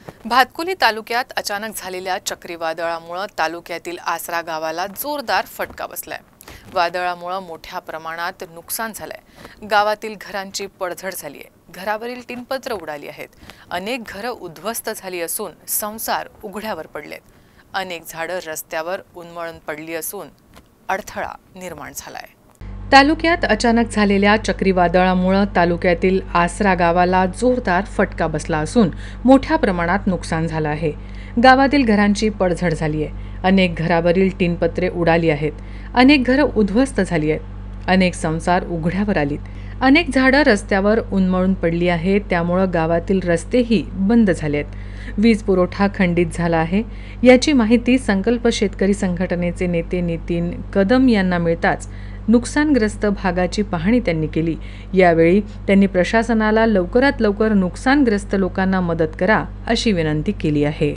भातकुली तालुक्यात अचानक झालेल्या चक्रीवादळामुळे तालुक्यातील आसरा गावाला जोरदार फटका बसलाय। वादळामुळे मोठ्या प्रमाणात नुकसान झालंय। गावातील घरांची पडझड झाली आहे। घरावरील टिनपत्र उडाली आहेत। अनेक घरं उद्ध्वस्त झाली असून संसार उघड्यावर पडलेत। अनेक झाडं रस्त्यावर उन्मळून पडली असून अडथळा निर्माण झालाय। तालुक्यात अचानक झालेल्या चक्रीवादळामुळे तालुक्यातील आसरा गावाला जोरदार फटका बसला असून मोठ्या प्रमाणात नुकसान झालं आहे। गावातील घरांची पडझड झाली आहे। अनेक घरावरील टिनपत्रे उडाली आहेत। अनेक घरं उद्ध्वस्त झाली आहेत। अनेक संसार उघड्यावर आलीत। अनेक झाडं रस्त्यावर उन्मळून पडली आहेत। त्यामुळे गावातील रस्तेही बंद झाले आहेत। वीज पुरवठा खंडित झाला आहे। याची माहिती संकल्प शेतकरी संघटनेचे नेते नितीन कदम यांना मिळताच नुकसानग्रस्त भागाची पाहणी त्यांनी केली। यावेळी त्यांनी प्रशासनाला लवकरात लवकर नुकसानग्रस्त लोकांना मदत करा अशी विनंती केली आहे।